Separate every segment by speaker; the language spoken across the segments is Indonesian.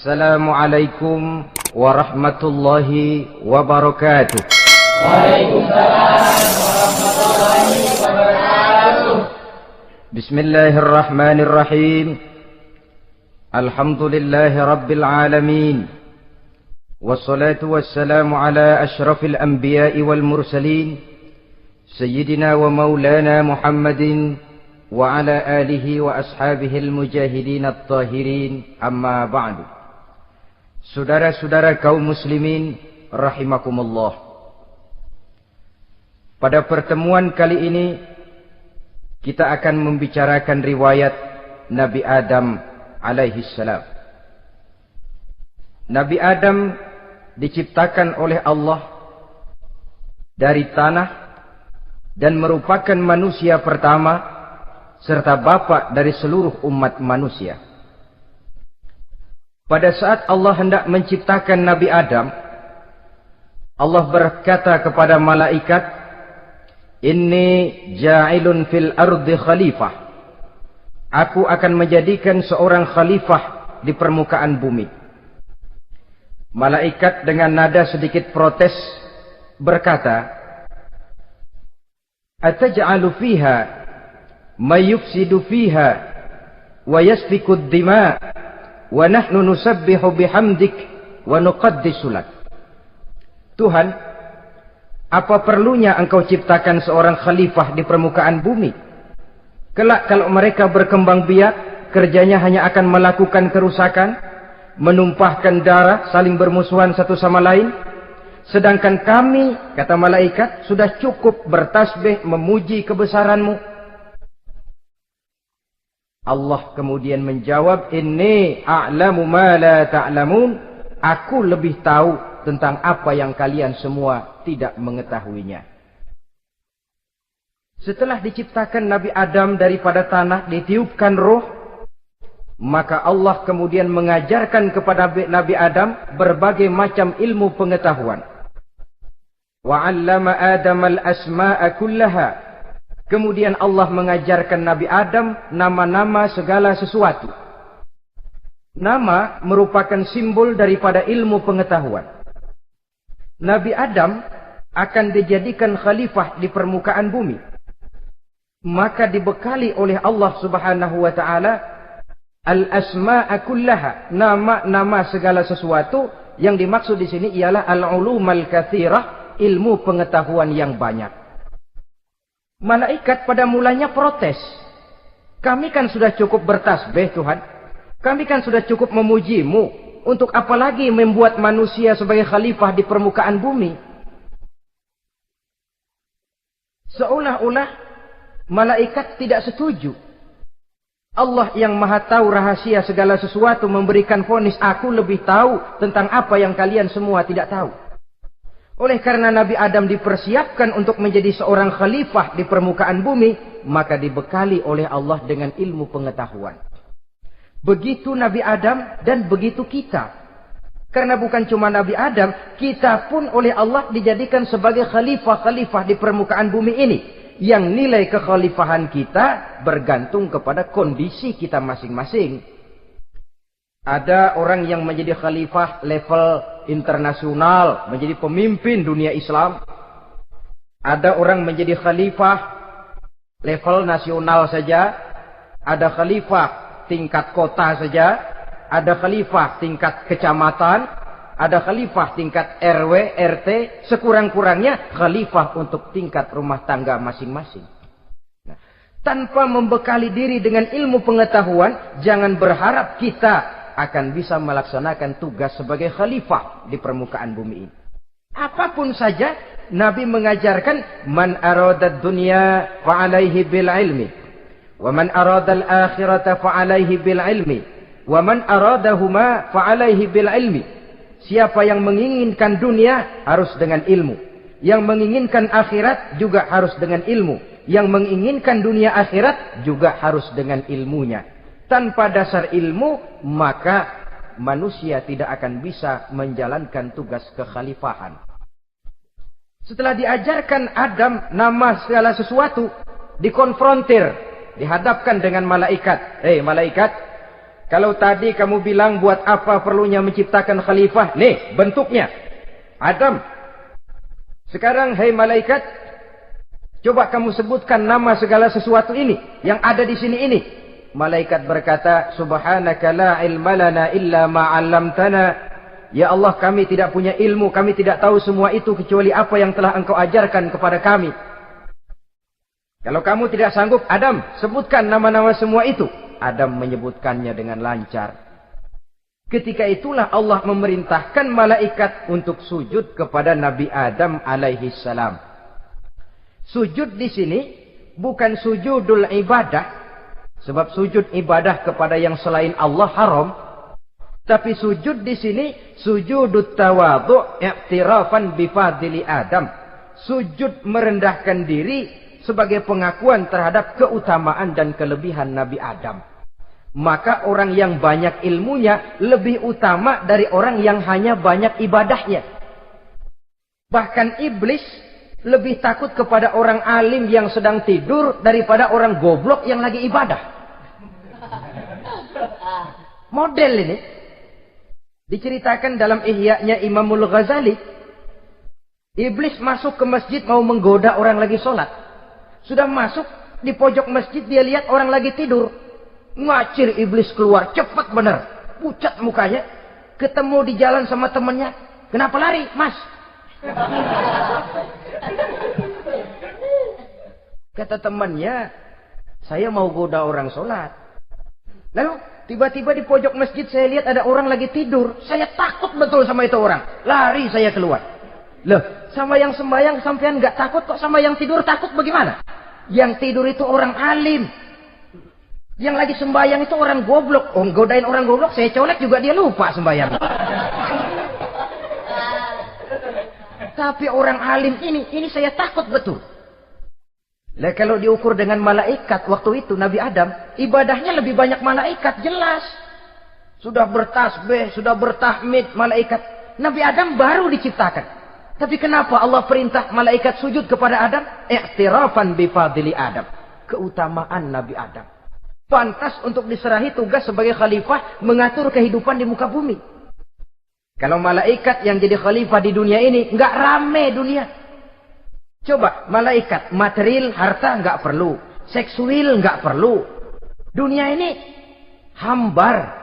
Speaker 1: Assalamualaikum warahmatullahi wabarakatuh.
Speaker 2: Waalaikumsalam warahmatullahi wabarakatuh.
Speaker 1: Bismillahirrahmanirrahim. Alhamdulillahi rabbil alamin. Wassalatu wassalamu ala ashrafil anbiya'i wal mursalin. Sayyidina wa maulana Muhammadin wa ala alihi wa ashabihil mujahidin at-tahirin, amma ba'du. Saudara-saudara kaum muslimin rahimakumullah. Pada pertemuan kali ini kita akan membicarakan riwayat Nabi Adam alaihi salam. Nabi Adam diciptakan oleh Allah dari tanah dan merupakan manusia pertama serta bapa dari seluruh umat manusia. Pada saat Allah hendak menciptakan Nabi Adam, Allah berkata kepada malaikat, "Inni ja'ilun fil ardi khalifah." Aku akan menjadikan seorang khalifah di permukaan bumi. Malaikat dengan nada sedikit protes berkata, "Ataj'alu fiha may yufsidu fiha wa yasfiku ad-dima' wa nahnu nusabbihu bihamdik wa nuqaddisu lak." Tuhan, apa perlunya engkau ciptakan seorang khalifah di permukaan bumi? Kelak kalau mereka berkembang biak, kerjanya hanya akan melakukan kerusakan, menumpahkan darah, saling bermusuhan satu sama lain. Sedangkan kami, kata malaikat, sudah cukup bertasbih memuji kebesaranmu. Allah kemudian menjawab, "Inni a'lamu ma la ta'lamun." Aku lebih tahu tentang apa yang kalian semua tidak mengetahuinya. Setelah diciptakan Nabi Adam daripada tanah, ditiupkan roh, maka Allah kemudian mengajarkan kepada Nabi Adam berbagai macam ilmu pengetahuan. Wa 'allama Adam al-asma'a kullaha. Kemudian Allah mengajarkan Nabi Adam nama-nama segala sesuatu. Nama merupakan simbol daripada ilmu pengetahuan. Nabi Adam akan dijadikan khalifah di permukaan bumi. Maka dibekali oleh Allah Subhanahu wa taala al-asma'a kullaha, nama-nama segala sesuatu. Yang dimaksud di sini ialah al-ulumal katsirah, ilmu pengetahuan yang banyak. Malaikat pada mulanya protes. Kami kan sudah cukup bertasbih Tuhan. Kami kan sudah cukup memujimu. Untuk apa lagi membuat manusia sebagai khalifah di permukaan bumi? Seolah-olah malaikat tidak setuju. Allah yang maha tahu rahasia segala sesuatu memberikan vonis, aku lebih tahu tentang apa yang kalian semua tidak tahu. Oleh karena Nabi Adam dipersiapkan untuk menjadi seorang khalifah di permukaan bumi, maka dibekali oleh Allah dengan ilmu pengetahuan. Begitu Nabi Adam dan begitu kita. Karena bukan cuma Nabi Adam, kita pun oleh Allah dijadikan sebagai khalifah-khalifah di permukaan bumi ini. Yang nilai kekhalifahan kita bergantung kepada kondisi kita masing-masing. Ada orang yang menjadi khalifah level internasional, menjadi pemimpin dunia Islam. Ada orang menjadi khalifah level nasional saja. Ada khalifah tingkat kota saja. Ada khalifah tingkat kecamatan. Ada khalifah tingkat RW, RT. Sekurang-kurangnya khalifah untuk tingkat rumah tangga masing-masing. Nah, tanpa membekali diri dengan ilmu pengetahuan, jangan berharap kita akan bisa melaksanakan tugas sebagai khalifah di permukaan bumi ini. Apapun saja, Nabi mengajarkan, man aradad dunya fa'alaihi bil ilmi, wa man aradal akhirata fa'alaihi bil ilmi, wa man aradahuma fa'alaihi bil ilmi. Siapa yang menginginkan dunia harus dengan ilmu. Yang menginginkan akhirat juga harus dengan ilmu. Yang menginginkan dunia akhirat juga harus dengan ilmunya. Tanpa dasar ilmu, maka manusia tidak akan bisa menjalankan tugas kekhalifahan. Setelah diajarkan Adam nama segala sesuatu, dikonfrontir, dihadapkan dengan malaikat. Hei malaikat, Kalau tadi kamu bilang buat apa perlunya menciptakan khalifah? Nih bentuknya. Adam. Sekarang hai malaikat, coba kamu sebutkan nama segala sesuatu ini yang ada di sini ini. Malaikat berkata, Subhanaka la ilma lana illa ma 'allamtana. Ya Allah, kami tidak punya ilmu, kami tidak tahu semua itu kecuali apa yang telah Engkau ajarkan kepada kami. Kalau kamu tidak sanggup, Adam, sebutkan nama-nama semua itu. Adam menyebutkannya dengan lancar. Ketika itulah Allah memerintahkan malaikat untuk sujud kepada Nabi Adam alaihi salam. Sujud di sini bukan sujudul ibadah, sebab sujud ibadah kepada yang selain Allah haram. Tapi sujud di sini sujudut tawadhu' i'tirafan bi fadli Adam. Sujud merendahkan diri sebagai pengakuan terhadap keutamaan dan kelebihan Nabi Adam. Maka orang yang banyak ilmunya lebih utama dari orang yang hanya banyak ibadahnya. Bahkan iblis lebih takut kepada orang alim yang sedang tidur daripada orang goblok yang lagi ibadah. Model ini diceritakan dalam Ihya-nya Imamul Ghazali. Iblis masuk ke masjid mau menggoda orang lagi sholat. Sudah masuk di pojok masjid, dia lihat orang lagi tidur. Ngacir iblis keluar, cepat benar. Pucat mukanya. Ketemu di jalan sama temannya. Kenapa lari, Mas? Kata temannya, saya mau goda orang sholat. Lalu tiba-tiba di pojok masjid saya lihat ada orang lagi tidur. Saya takut betul sama itu orang. Lari saya keluar. Loh, sama yang sembahyang sampean nggak takut, kok sama yang tidur takut bagaimana? Yang tidur itu orang alim. Yang lagi sembahyang itu orang goblok. Oh, godain orang goblok, saya colek juga dia lupa sembahyang. Tapi orang alim ini saya takut betul. Lah kalau diukur dengan malaikat waktu itu Nabi Adam, ibadahnya lebih banyak malaikat, jelas. Sudah bertasbih, sudah bertahmid malaikat. Nabi Adam baru diciptakan. Tapi kenapa Allah perintah malaikat sujud kepada Adam? I'tirafan bi fadli Adam. Keutamaan Nabi Adam. Pantas untuk diserahi tugas sebagai khalifah mengatur kehidupan di muka bumi. Kalau malaikat yang jadi khalifah di dunia ini, nggak rame dunia. Coba, malaikat, material, harta nggak perlu. Seksual nggak perlu. Dunia ini hambar.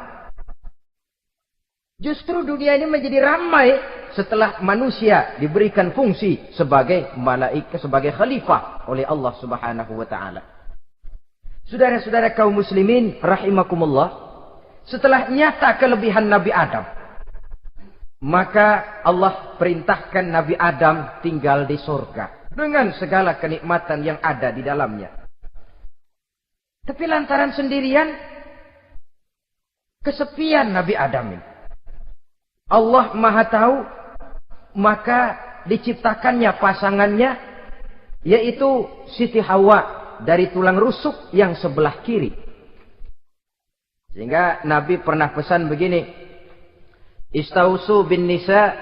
Speaker 1: Justru dunia ini menjadi ramai setelah manusia diberikan fungsi sebagai malaikat, sebagai khalifah oleh Allah Subhanahu wa Ta'ala. Saudara-saudara kaum muslimin rahimakumullah, setelah nyata kelebihan Nabi Adam, maka Allah perintahkan Nabi Adam tinggal di surga dengan segala kenikmatan yang ada di dalamnya. Tapi lantaran sendirian, kesepian Nabi Adam ini. Allah Maha Tahu, maka diciptakannya pasangannya, yaitu Siti Hawa dari tulang rusuk yang sebelah kiri. Sehingga Nabi pernah pesan begini, Istausu bin nisa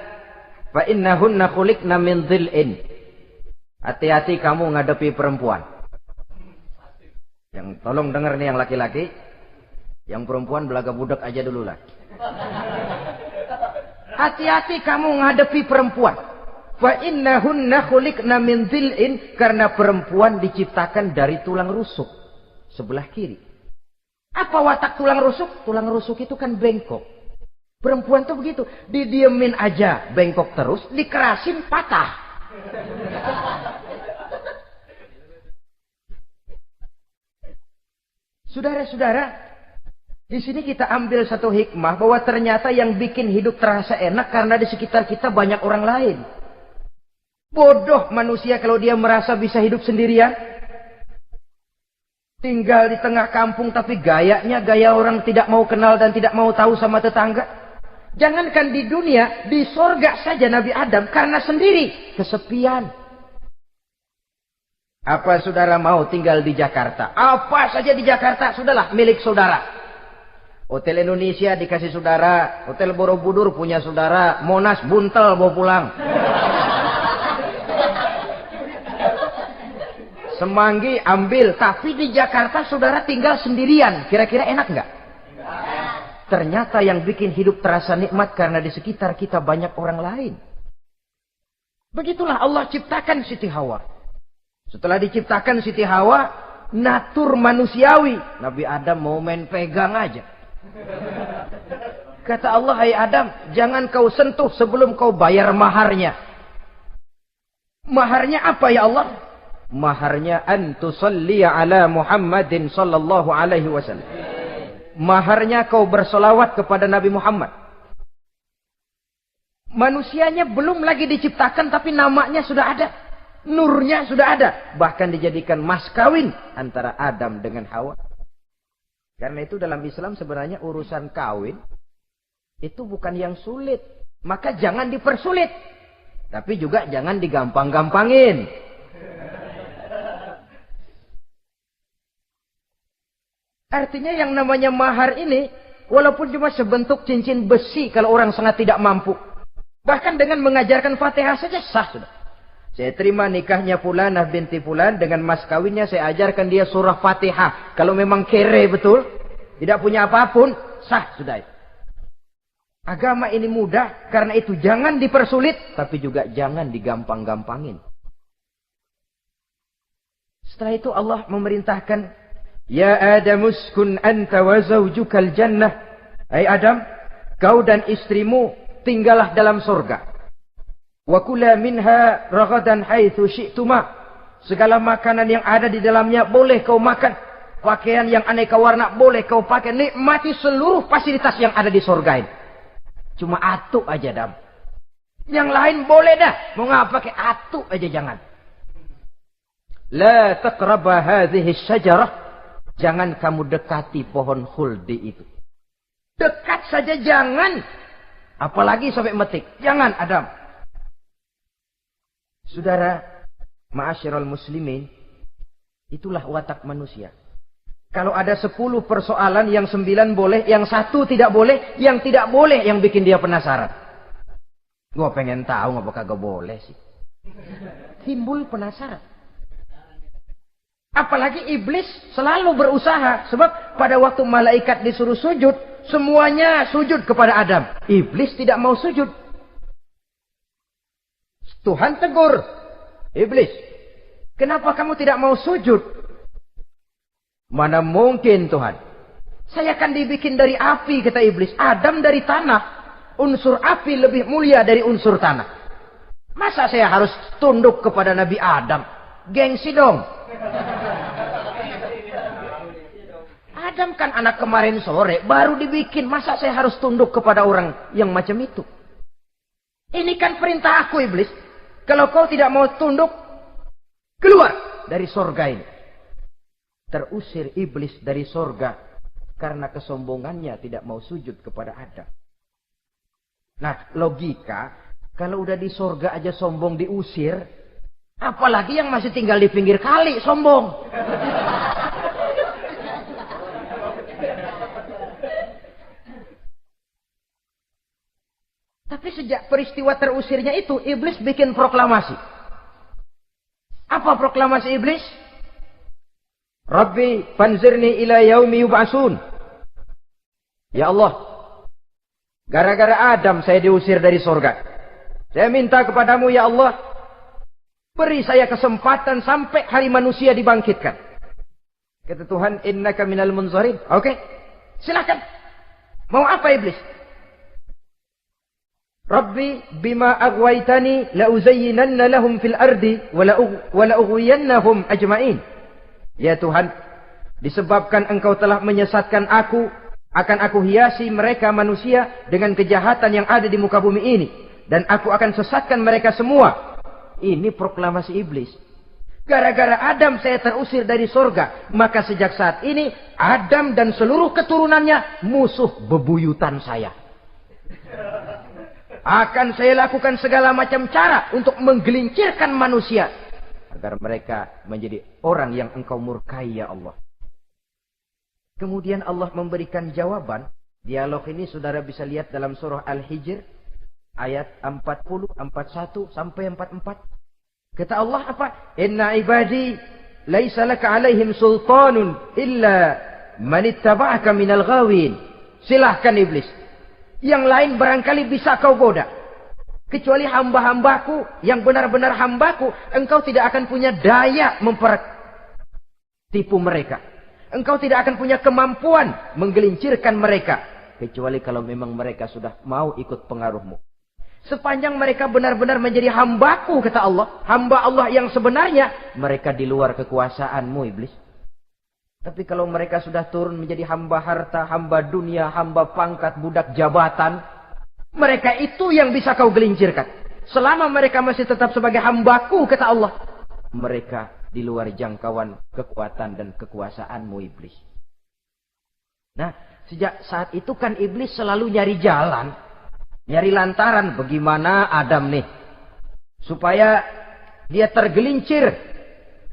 Speaker 1: fa innahunna khuliqna min dhil'in. Hati-hati kamu ngadepi perempuan. Yang tolong dengar nih yang laki-laki, yang perempuan belaga budak aja dulu lah. Hati-hati kamu ngadepi perempuan. Fa innahunna khuliqna min dhil'in, karena perempuan diciptakan dari tulang rusuk sebelah kiri. Apa watak tulang rusuk? Tulang rusuk itu kan bengkok. Perempuan tuh begitu, didiemin aja bengkok terus, dikerasin patah. Saudara-saudara, di sini kita ambil satu hikmah bahwa ternyata yang bikin hidup terasa enak karena di sekitar kita banyak orang lain. Bodoh manusia kalau dia merasa bisa hidup sendirian. Tinggal di tengah kampung tapi gayanya gaya orang tidak mau kenal dan tidak mau tahu sama tetangga. Jangankan di dunia, di sorga saja Nabi Adam karena sendiri, kesepian. Apa saudara mau tinggal di Jakarta? Apa saja di Jakarta, sudahlah milik saudara. Hotel Indonesia dikasih saudara, Hotel Borobudur punya saudara, Monas buntel bawa pulang. Semanggi ambil, tapi di Jakarta saudara tinggal sendirian. Kira-kira enak nggak? ternyata yang bikin hidup terasa nikmat karena di sekitar kita banyak orang lain. Begitulah Allah ciptakan Siti Hawa. Setelah diciptakan Siti Hawa, natur manusiawi. Nabi Adam mau main pegang aja. Kata Allah, hai Adam, jangan kau sentuh sebelum kau bayar maharnya. Maharnya apa ya Allah? Maharnya antusalli ala Muhammadin sallallahu alaihi wasallam. Maharnya kau bersolawat kepada Nabi Muhammad. Manusianya belum lagi diciptakan tapi namanya sudah ada. Nurnya sudah ada. Bahkan dijadikan mas kawin antara Adam dengan Hawa. Karena itu dalam Islam sebenarnya urusan kawin itu bukan yang sulit. Maka jangan dipersulit. Tapi juga jangan digampang-gampangin. Artinya yang namanya mahar ini, walaupun cuma sebentuk cincin besi kalau orang sangat tidak mampu. Bahkan dengan mengajarkan Fatihah saja sah sudah. Saya terima nikahnya Fulanah binti Fulan, dengan mas kawinnya saya ajarkan dia surah Fatihah. Kalau memang kere betul, tidak punya apapun, sah sudah. Agama ini mudah, karena itu jangan dipersulit, tapi juga jangan digampang-gampangin. Setelah itu Allah memerintahkan, ya Adam uskun anta wa zawjukal jannah. Hai Adam, kau dan istrimu tinggallah dalam surga. Wa kula minha ragadan haitsu syi'tuma. Segala makanan yang ada di dalamnya boleh kau makan. Pakaian yang aneka warna boleh kau pakai. Nikmati seluruh fasilitas yang ada di surga ini. Cuma atuk aja Adam. Yang lain boleh dah. Mau ngapa pakai atuk aja jangan. La taqraba hadhihi syajarah. Jangan kamu dekati pohon khuldi itu. Dekat saja jangan. Apalagi sampai metik. Jangan Adam. Saudara, ma'asyiral muslimin, itulah watak manusia. Kalau ada 10 persoalan, yang 9 boleh, yang 1 tidak boleh, yang tidak boleh yang bikin dia penasaran. Gua pengen tahu ngapa kagak boleh sih. Timbul penasaran. Apalagi iblis selalu berusaha. Sebab pada waktu malaikat disuruh sujud, semuanya sujud kepada Adam. Iblis tidak mau sujud. Tuhan tegur. Iblis, kenapa kamu tidak mau sujud? Mana mungkin Tuhan. Saya akan dibikin dari api, kata iblis. Adam dari tanah. Unsur api lebih mulia dari unsur tanah. Masa saya harus tunduk kepada Nabi Adam? Gengsi dong. Adam kan anak kemarin sore, baru dibikin. Masa saya harus tunduk kepada orang yang macam itu? Ini kan perintah aku, iblis. Kalau kau tidak mau tunduk, keluar dari surga ini. Terusir iblis dari surga karena kesombongannya tidak mau sujud kepada Adam. Nah, logika, kalau udah di surga aja sombong diusir, apalagi yang masih tinggal di pinggir kali sombong. Tapi sejak peristiwa terusirnya itu, iblis bikin proklamasi. Apa proklamasi iblis? Rabbi fanzirni ila yaumi yub'asun. Ya Allah, gara-gara Adam saya diusir dari surga. Saya minta kepadamu ya Allah, beri saya kesempatan sampai hari manusia dibangkitkan. Kata Tuhan, innaka minal munzarin. Oke, silakan. Mau apa iblis? Rabbi bima aghwaytani la uzayyinanna lahum fil ardi wa la ughwiyannahum ajma'in. Ya Tuhan, disebabkan engkau telah menyesatkan aku, akan aku hiasi mereka manusia dengan kejahatan yang ada di muka bumi ini. Dan aku akan sesatkan mereka semua. Ini proklamasi iblis. Gara-gara Adam saya terusir dari surga. Maka sejak saat ini, Adam dan seluruh keturunannya musuh bebuyutan saya. Akan saya lakukan segala macam cara untuk menggelincirkan manusia. Agar mereka menjadi orang yang engkau murkai ya Allah. Kemudian Allah memberikan jawaban. Dialog ini saudara bisa lihat dalam surah Al-Hijr. Ayat 40, 41 sampai 44. Kata Allah apa? Inna ibadi laisa laka alaihim sultanun illa man ittaba'aka minal ghawin. Silahkan iblis. Yang lain barangkali bisa kau goda. Kecuali hamba-hambaku yang benar-benar hambaku, engkau tidak akan punya daya mempertipu mereka. Engkau tidak akan punya kemampuan menggelincirkan mereka. Kecuali kalau memang mereka sudah mau ikut pengaruhmu. Sepanjang mereka benar-benar menjadi hambaku, kata Allah. Hamba Allah yang sebenarnya, mereka di luar kekuasaanmu, iblis. Tapi kalau mereka sudah turun menjadi hamba harta, hamba dunia, hamba pangkat, budak jabatan, mereka itu yang bisa kau gelincirkan. Selama mereka masih tetap sebagai hambaku, kata Allah, mereka di luar jangkauan kekuatan dan kekuasaanmu, iblis. Nah, sejak saat itu kan iblis selalu nyari jalan, nyari lantaran bagaimana Adam nih supaya dia tergelincir.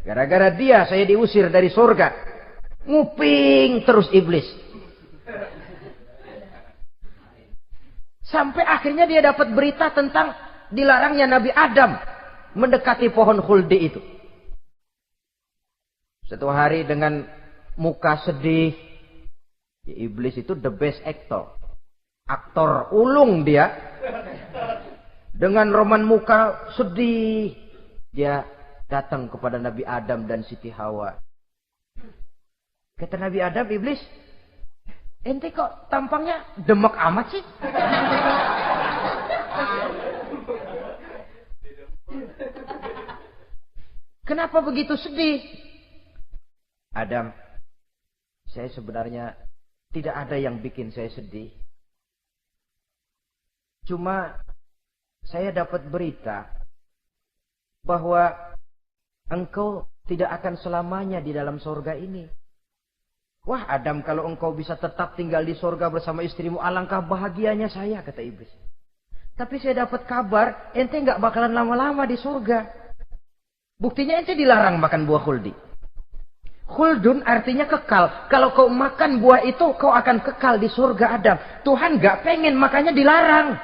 Speaker 1: Gara-gara dia saya diusir dari surga. Nguping terus iblis. Sampai akhirnya dia dapat berita tentang dilarangnya Nabi Adam mendekati pohon khuldi itu. Satu hari dengan muka sedih. Ya, iblis itu the best actor. Aktor ulung dia. Dengan roman muka sedih. Dia datang kepada Nabi Adam dan Siti Hawa. Kata Nabi Adam, iblis, ente kok tampangnya demek amat sih? Kenapa begitu sedih? Adam, saya sebenarnya tidak ada yang bikin saya sedih. Cuma saya dapat berita bahwa engkau tidak akan selamanya di dalam surga ini. Wah Adam, kalau engkau bisa tetap tinggal di surga bersama istrimu, alangkah bahagianya saya, kata iblis. Tapi saya dapat kabar, ente nggak bakalan lama-lama di surga. Buktinya ente dilarang makan buah khuldi. Khuldun artinya kekal. Kalau kau makan buah itu, kau akan kekal di surga, Adam. Tuhan nggak pengen, makanya dilarang.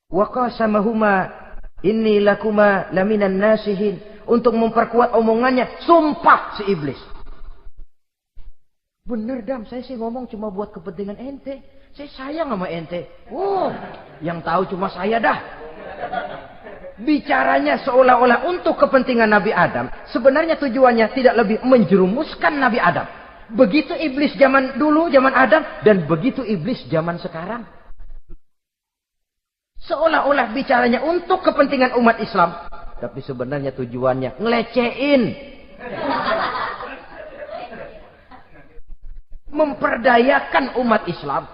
Speaker 1: Wa qasamahuma inni lakuma laminan nasihin. Untuk memperkuat omongannya, sumpah si iblis. Bener Dam, saya sih ngomong cuma buat kepentingan ente. Saya sayang sama ente. Yang tahu cuma saya dah. Bicaranya seolah-olah untuk kepentingan Nabi Adam. Sebenarnya tujuannya tidak lebih menjerumuskan Nabi Adam. Begitu iblis zaman dulu, zaman Adam. Dan begitu iblis zaman sekarang. Seolah-olah bicaranya untuk kepentingan umat Islam. Tapi sebenarnya tujuannya ngelecehin. Memperdayakan umat Islam.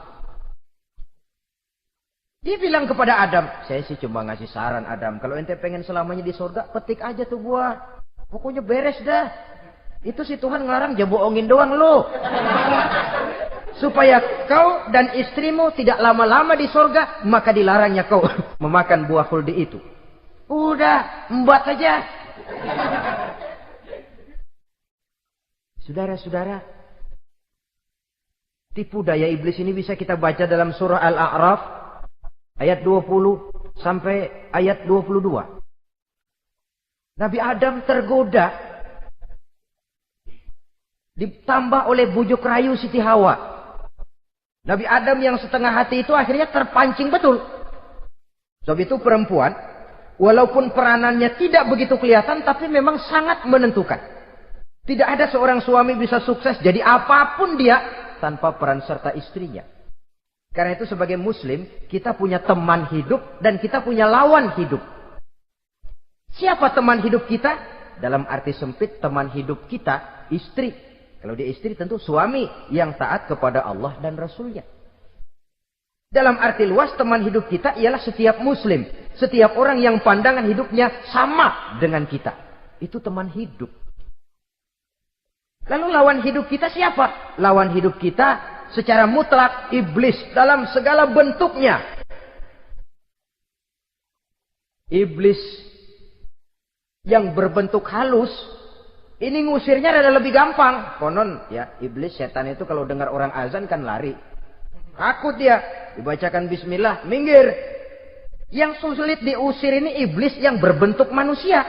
Speaker 1: Dia bilang kepada Adam, saya sih cuma ngasih saran Adam, kalau ente pengen selamanya di surga, petik aja tuh buah. Pokoknya beres dah. Itu si Tuhan ngelarang, ya bohongin doang lo. Supaya kau dan istrimu tidak lama-lama di surga, maka dilarangnya kau memakan buah khuldi itu. Udah, embat aja. Saudara-saudara, tipu daya iblis ini bisa kita baca dalam surah Al-A'raf ayat 20 sampai ayat 22. Nabi Adam tergoda ditambah oleh bujuk rayu Siti Hawa. Nabi Adam yang setengah hati itu akhirnya terpancing betul. Sebab itu perempuan walaupun peranannya tidak begitu kelihatan tapi memang sangat menentukan. Tidak ada seorang suami bisa sukses jadi apapun dia tanpa peran serta istrinya. Karena itu sebagai muslim, kita punya teman hidup dan kita punya lawan hidup. Siapa teman hidup kita? Dalam arti sempit, teman hidup kita, istri. Kalau dia istri tentu suami yang taat kepada Allah dan Rasulnya. Dalam arti luas, teman hidup kita ialah setiap muslim. Setiap orang yang pandangan hidupnya sama dengan kita. Itu teman hidup. Lalu lawan hidup kita siapa? Lawan hidup kita secara mutlak iblis dalam segala bentuknya. Iblis yang berbentuk halus, ini ngusirnya ada lebih gampang. Konon ya, iblis setan itu kalau dengar orang azan kan lari. Takut dia, dibacakan bismillah, minggir. Yang sulit diusir ini iblis yang berbentuk manusia.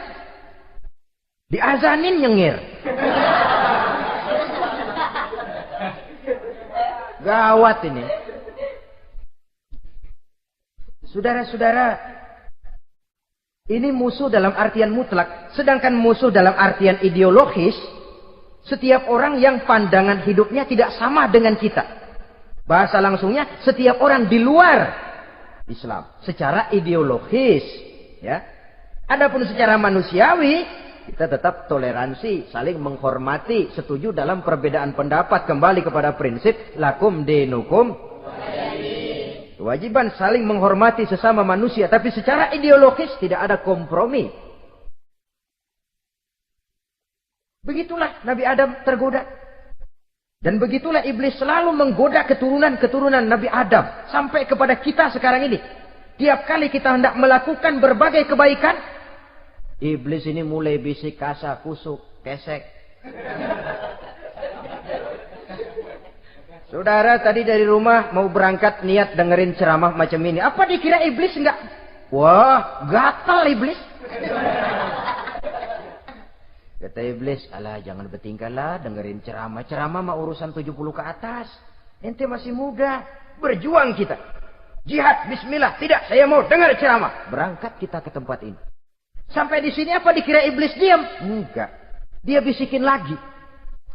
Speaker 1: Diazanin nyengir. Gawat ini. Saudara-saudara, ini musuh dalam artian mutlak. Sedangkan musuh dalam artian ideologis, setiap orang yang pandangan hidupnya tidak sama dengan kita. Bahasa langsungnya, setiap orang di luar Islam secara ideologis, ya. Adapun secara manusiawi, kita tetap toleransi, saling menghormati, setuju dalam perbedaan pendapat, kembali kepada prinsip lakum dinukum. Kewajiban saling menghormati sesama manusia, tapi secara ideologis tidak ada kompromi. Begitulah Nabi Adam tergoda. Dan begitulah iblis selalu menggoda keturunan-keturunan Nabi Adam. Sampai kepada kita sekarang ini. Tiap kali kita hendak melakukan berbagai kebaikan, iblis ini mulai bisik, kasar, kusuk, kesek. Saudara tadi dari rumah mau berangkat niat dengerin ceramah macam ini. Apa dikira iblis enggak? Wah, gatal iblis. Kata iblis, alah jangan bertingkah lah dengerin ceramah. Ceramah mah urusan 70 ke atas. Ente masih muda. Berjuang kita. Jihad, bismillah. Tidak, saya mau dengar ceramah. Berangkat kita ke tempat ini. Sampai di sini apa dikira iblis diam? Enggak. Dia bisikin lagi.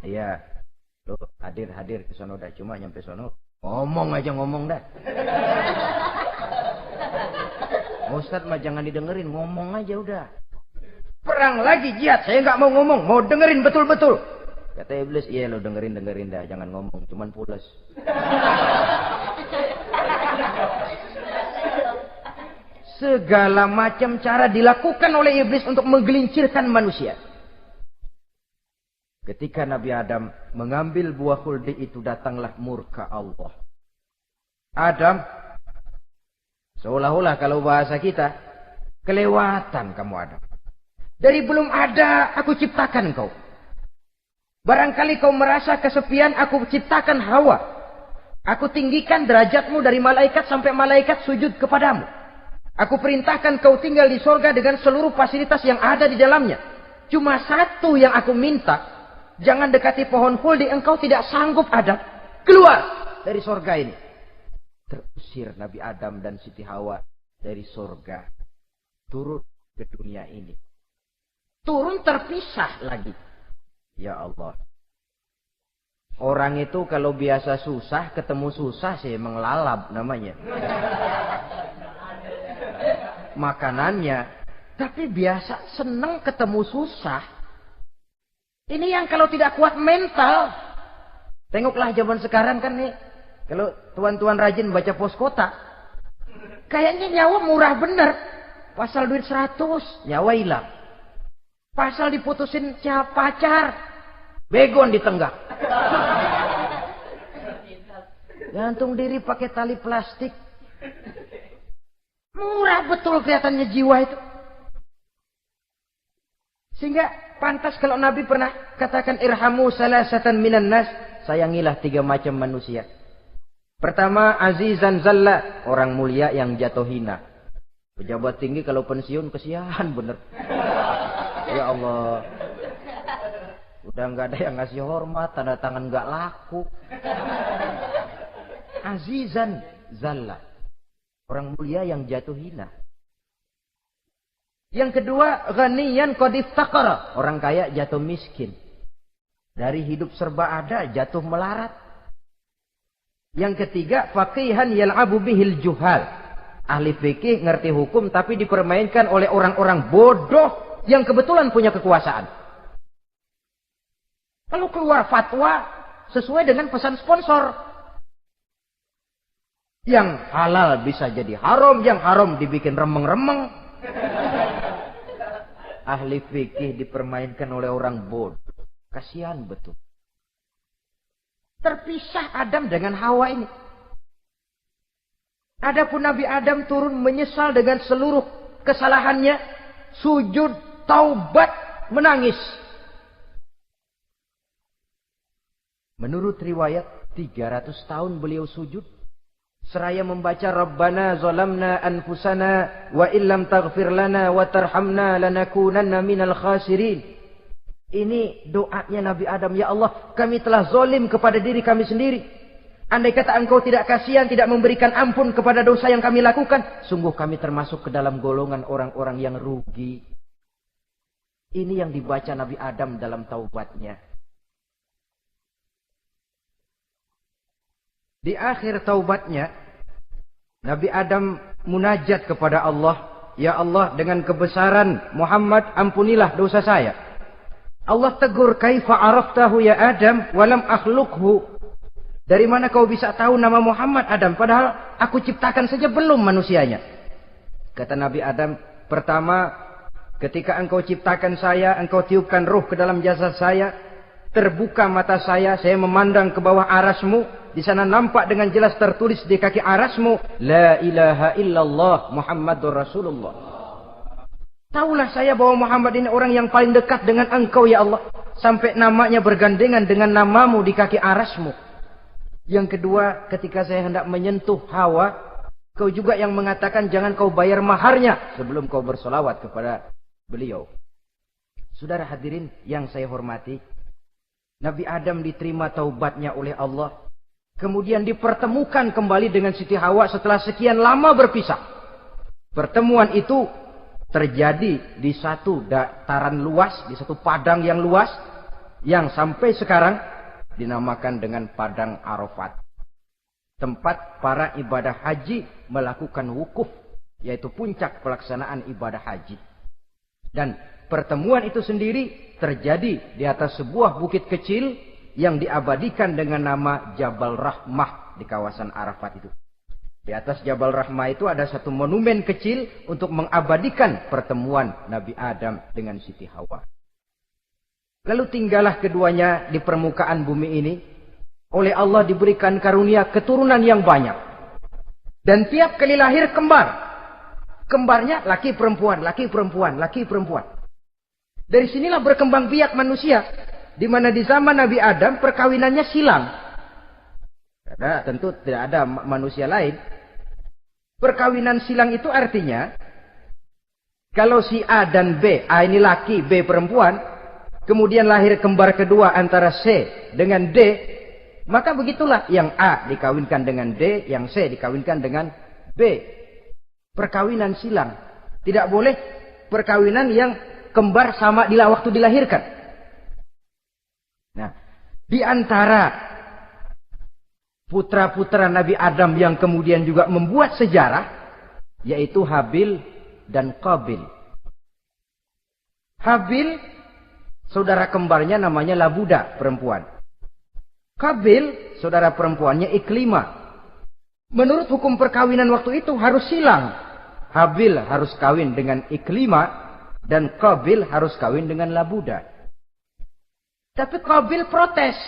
Speaker 1: Iya. Loh, hadir ke sono dah. Cuma nyampe sono. Ngomong aja ngomong dah. Ustadz mah jangan didengerin. Ngomong aja udah. Perang lagi jihad, saya nggak mau ngomong, mau dengerin betul-betul. Kata iblis, iya lo dengerin dah, jangan ngomong, cuman pules. Segala macam cara dilakukan oleh iblis untuk menggelincirkan manusia. Ketika Nabi Adam mengambil buah khuldi itu, datanglah murka Allah. Adam, seolah-olah kalau bahasa kita, kelewatan kamu Adam. Dari belum ada, aku ciptakan kau. Barangkali kau merasa kesepian, aku ciptakan Hawa. Aku tinggikan derajatmu dari malaikat sampai malaikat sujud kepadamu. Aku perintahkan kau tinggal di sorga dengan seluruh fasilitas yang ada di dalamnya. Cuma satu yang aku minta, jangan dekati pohon khuldi, engkau tidak sanggup Adam. Keluar dari sorga ini. Terusir Nabi Adam dan Siti Hawa dari sorga. Turun ke dunia ini. Turun terpisah lagi. Ya Allah. Orang itu kalau biasa susah, ketemu susah sih menglalap namanya. Makanannya. Tapi biasa senang ketemu susah. Ini yang kalau tidak kuat mental. Tengoklah zaman sekarang kan nih. Kalau tuan-tuan rajin baca pos kota. Kayaknya nyawa murah bener. Pasal duit 100. Nyawa hilang. Pasal diputusin pacar, begon ditenggak. Gantung diri pakai tali plastik. Murah betul kelihatannya jiwa itu. Sehingga pantas kalau Nabi pernah katakan irhamu salasatan minan nas, sayangilah 3 macam manusia. Pertama, azizan zalla, orang mulia yang jatuh hina. Pejabat tinggi kalau pensiun kesian bener. Ya Allah. Udah nggak ada yang ngasih hormat, tanda tangan nggak laku. Azizan zalla. Orang mulia yang jatuh hina. Yang kedua, ghaniyan qad iftaqara. Orang kaya jatuh miskin. Dari hidup serba ada, jatuh melarat. Yang ketiga, faqihan yal'abu bihil juhal. Ahli fikih ngerti hukum tapi dipermainkan oleh orang-orang bodoh yang kebetulan punya kekuasaan. Kalau keluar fatwa sesuai dengan pesan sponsor. Yang halal bisa jadi haram, yang haram dibikin remeng-remeng. Ahli fikih dipermainkan oleh orang bodoh. Kasihan betul. Terpisah Adam dengan Hawa ini. Adapun Nabi Adam turun menyesal dengan seluruh kesalahannya. Sujud, taubat, menangis. Menurut riwayat 300 tahun beliau sujud. Seraya membaca Rabbana zalamna anfusana wa illam taghfir lana wa tarhamna lanakunanna minal khasirin. Ini doanya Nabi Adam. Ya Allah, kami telah zalim kepada diri kami sendiri. Andai kata engkau tidak kasihan, tidak memberikan ampun kepada dosa yang kami lakukan, sungguh kami termasuk ke dalam golongan orang-orang yang rugi. Ini yang dibaca Nabi Adam dalam taubatnya. Di akhir taubatnya, Nabi Adam munajat kepada Allah, "Ya Allah, dengan kebesaran Muhammad, ampunilah dosa saya." Allah tegur, "Kaifa araftahu ya Adam, walam akhluqhu?" Dari mana kau bisa tahu nama Muhammad Adam, padahal aku ciptakan saja belum manusianya? Kata Nabi Adam, "Pertama, ketika engkau ciptakan saya, engkau tiupkan ruh ke dalam jasad saya, terbuka mata saya memandang ke bawah arasmu, di sana nampak dengan jelas tertulis di kaki arasmu, La ilaha illallah Muhammadur Rasulullah. Taulah saya bahwa Muhammad ini orang yang paling dekat dengan engkau ya Allah, sampai namanya bergandengan dengan namamu di kaki arasmu. Yang kedua, ketika saya hendak menyentuh Hawa, kau juga yang mengatakan jangan kau bayar maharnya sebelum kau bersolawat kepada beliau." Saudara hadirin yang saya hormati, Nabi Adam diterima taubatnya oleh Allah. Kemudian dipertemukan kembali dengan Siti Hawa setelah sekian lama berpisah. Pertemuan itu terjadi di satu dataran luas, di satu padang yang luas, yang sampai sekarang dinamakan dengan Padang Arafat. Tempat para ibadah haji melakukan wukuf, yaitu puncak pelaksanaan ibadah haji. Dan pertemuan itu sendiri terjadi di atas sebuah bukit kecil yang diabadikan dengan nama Jabal Rahmah di kawasan Arafat itu. Di atas Jabal Rahmah itu ada satu monumen kecil untuk mengabadikan pertemuan Nabi Adam dengan Siti Hawa. Lalu tinggallah keduanya di permukaan bumi ini. Oleh Allah diberikan karunia keturunan yang banyak. Dan tiap kali lahir kembar. Kembarnya laki perempuan, laki perempuan, laki perempuan. Dari sinilah berkembang biak manusia. Di mana di zaman Nabi Adam perkawinannya silang. Karena tentu tidak ada manusia lain. Perkawinan silang itu artinya, kalau si A dan B, A ini laki, B perempuan, kemudian lahir kembar kedua antara C dengan D, maka begitulah yang A dikawinkan dengan D, yang C dikawinkan dengan B. Perkawinan silang. Tidak boleh perkawinan yang kembar sama di waktu dilahirkan. Nah, di antara putra-putra Nabi Adam yang kemudian juga membuat sejarah, yaitu Habil dan Qabil. Habil, saudara kembarnya namanya Labuda, perempuan. Qabil, saudara perempuannya Iklimah. Menurut hukum perkawinan waktu itu harus silang. Habil harus kawin dengan Iklimah dan Qabil harus kawin dengan Labuda. Tapi Qabil protes.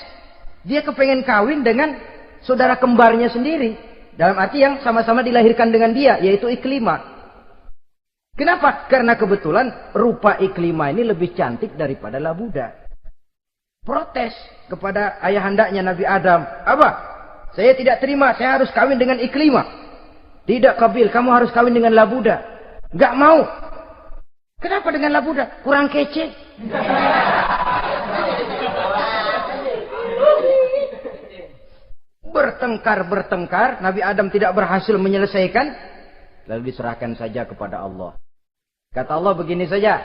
Speaker 1: Dia kepengen kawin dengan saudara kembarnya sendiri. Dalam arti yang sama-sama dilahirkan dengan dia, yaitu Iklimah. Kenapa? Karena kebetulan rupa Iklimah ini lebih cantik daripada Labuda. Protes kepada ayahandanya Nabi Adam. "Abah, saya tidak terima, saya harus kawin dengan Iklimah." "Tidak Qabil, kamu harus kawin dengan Labuda." "Gak mau." "Kenapa dengan Labuda? Kurang kece." Bertengkar, Nabi Adam tidak berhasil menyelesaikan. Lalu diserahkan saja kepada Allah. Kata Allah begini saja,